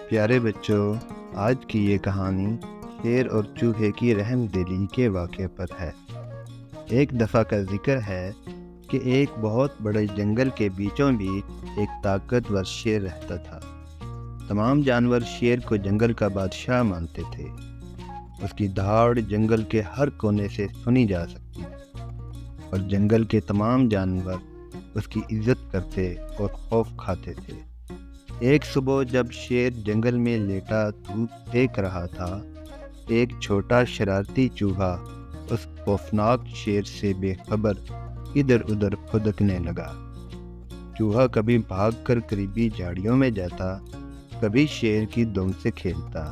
پیارے بچوں، آج کی یہ کہانی شیر اور چوہے کی رحم دلی کے واقعے پر ہے۔ ایک دفعہ کا ذکر ہے کہ ایک بہت بڑے جنگل کے بیچوں بیچ ایک طاقتور شیر رہتا تھا۔ تمام جانور شیر کو جنگل کا بادشاہ مانتے تھے۔ اس کی دھاڑ جنگل کے ہر کونے سے سنی جا سکتی تھی اور جنگل کے تمام جانور اس کی عزت کرتے اور خوف کھاتے تھے۔ ایک صبح جب شیر جنگل میں لیٹا دھوپ سیک رہا تھا، ایک چھوٹا شرارتی چوہا اس خوفناک شیر سے بے خبر ادھر ادھر پھدکنے لگا۔ چوہا کبھی بھاگ کر قریبی جھاڑیوں میں جاتا، کبھی شیر کی دم سے کھیلتا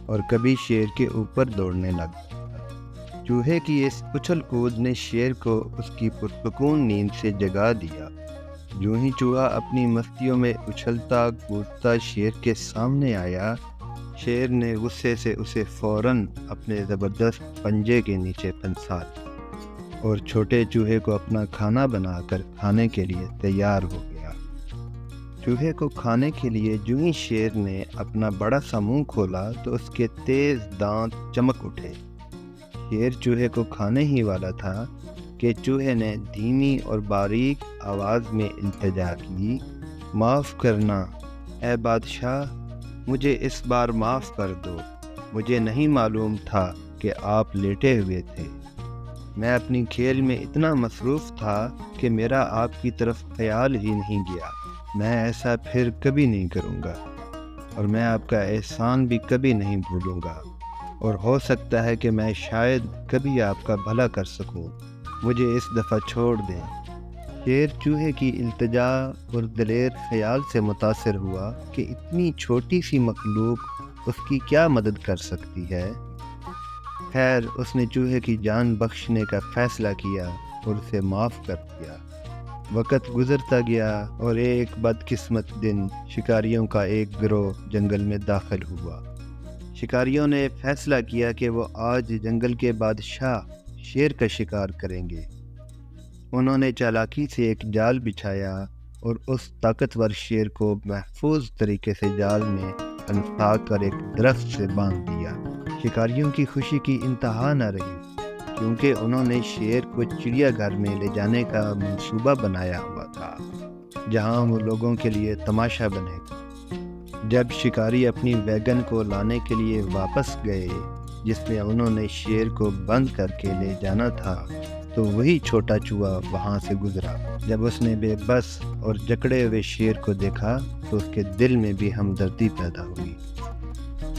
اور کبھی شیر کے اوپر دوڑنے لگتا۔ چوہے کی اس اچھل کود نے شیر کو اس کی پرسکون نیند سے جگا دیا۔ جو ہی چوہا اپنی مستیوں میں اچھلتا کودتا شیر کے سامنے آیا، شیر نے غصے سے اسے فوراً اپنے زبردست پنجے کے نیچے پھنسا دیا اور چھوٹے چوہے کو اپنا کھانا بنا کر کھانے کے لیے تیار ہو گیا۔ چوہے کو کھانے کے لیے جو ہی شیر نے اپنا بڑا سا منہ کھولا تو اس کے تیز دانت چمک اٹھے۔ شیر چوہے کو کھانے ہی والا تھا کہ چوہے نے دھیمی اور باریک آواز میں التجا کی، معاف کرنا اے بادشاہ، مجھے اس بار معاف کر دو۔ مجھے نہیں معلوم تھا کہ آپ لیٹے ہوئے تھے۔ میں اپنی کھیل میں اتنا مصروف تھا کہ میرا آپ کی طرف خیال ہی نہیں گیا۔ میں ایسا پھر کبھی نہیں کروں گا اور میں آپ کا احسان بھی کبھی نہیں بھولوں گا، اور ہو سکتا ہے کہ میں شاید کبھی آپ کا بھلا کر سکوں۔ مجھے اس دفعہ چھوڑ دیں۔ شیر چوہے کی التجا اور دلیر خیال سے متاثر ہوا کہ اتنی چھوٹی سی مخلوق اس کی کیا مدد کر سکتی ہے۔ خیر، اس نے چوہے کی جان بخشنے کا فیصلہ کیا اور اسے معاف کر دیا۔ وقت گزرتا گیا اور ایک بدقسمت دن شکاریوں کا ایک گروہ جنگل میں داخل ہوا۔ شکاریوں نے فیصلہ کیا کہ وہ آج جنگل کے بادشاہ شیر کا شکار کریں گے۔ انہوں نے چالاکی سے ایک جال بچھایا اور اس طاقتور شیر کو محفوظ طریقے سے جال میں پھنسا کر ایک درخت سے باندھ دیا۔ شکاریوں کی خوشی کی انتہا نہ رہی، کیونکہ انہوں نے شیر کو چڑیا گھر میں لے جانے کا منصوبہ بنایا ہوا تھا، جہاں وہ لوگوں کے لیے تماشا بنے گا۔ جب شکاری اپنی ویگن کو لانے کے لیے واپس گئے جس میں انہوں نے شیر کو بند کر کے لے جانا تھا، تو وہی چھوٹا چوہا وہاں سے گزرا۔ جب اس نے بے بس اور جکڑے ہوئے شیر کو دیکھا تو اس کے دل میں بھی ہمدردی پیدا ہوئی۔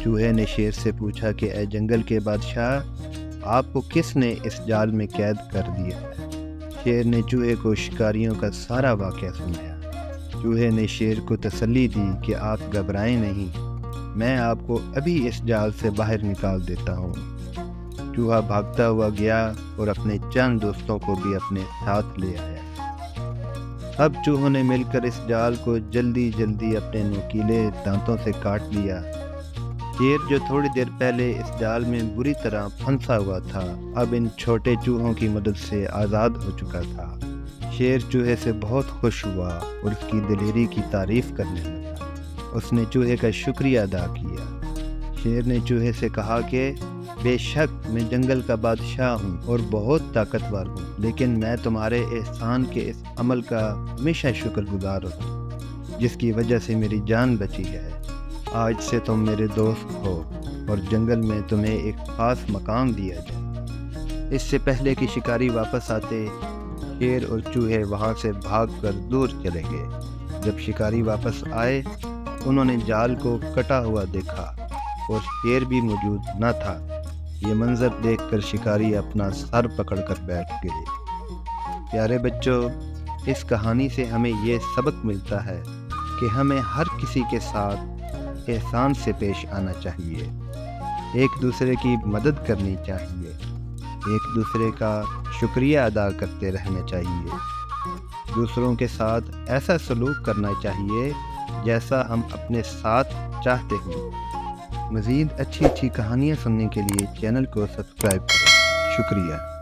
چوہے نے شیر سے پوچھا کہ اے جنگل کے بادشاہ، آپ کو کس نے اس جال میں قید کر دیا ہے؟ شیر نے چوہے کو شکاریوں کا سارا واقعہ سنایا۔ چوہے نے شیر کو تسلی دی کہ آپ گھبرائیں نہیں، میں آپ کو ابھی اس جال سے باہر نکال دیتا ہوں۔ چوہا بھاگتا ہوا گیا اور اپنے چند دوستوں کو بھی اپنے ساتھ لے آیا۔ اب چوہوں نے مل کر اس جال کو جلدی جلدی اپنے نوکیلے دانتوں سے کاٹ لیا۔ شیر جو تھوڑی دیر پہلے اس جال میں بری طرح پھنسا ہوا تھا، اب ان چھوٹے چوہوں کی مدد سے آزاد ہو چکا تھا۔ شیر چوہے سے بہت خوش ہوا اور اس کی دلیری کی تعریف کرنے لگا۔ اس نے چوہے کا شکریہ ادا کیا۔ شیر نے چوہے سے کہا کہ بے شک میں جنگل کا بادشاہ ہوں اور بہت طاقتور ہوں، لیکن میں تمہارے احسان کے اس عمل کا ہمیشہ شکر گزار ہوں جس کی وجہ سے میری جان بچی ہے۔ آج سے تم میرے دوست ہو اور جنگل میں تمہیں ایک خاص مقام دیا جائے۔ اس سے پہلے کہ شکاری واپس آتے، شیر اور چوہے وہاں سے بھاگ کر دور چلے گئے۔ جب شکاری واپس آئے، انہوں نے جال کو کٹا ہوا دیکھا اور شیر بھی موجود نہ تھا۔ یہ منظر دیکھ کر شکاری اپنا سر پکڑ کر بیٹھ گئے۔ پیارے بچوں، اس کہانی سے ہمیں یہ سبق ملتا ہے کہ ہمیں ہر کسی کے ساتھ احسان سے پیش آنا چاہیے، ایک دوسرے کی مدد کرنی چاہیے، ایک دوسرے کا شکریہ ادا کرتے رہنا چاہیے، دوسروں کے ساتھ ایسا سلوک کرنا چاہیے جیسا ہم اپنے ساتھ چاہتے ہیں۔ مزید اچھی کہانیاں سننے کے لیے چینل کو سبسکرائب کریں۔ شکریہ۔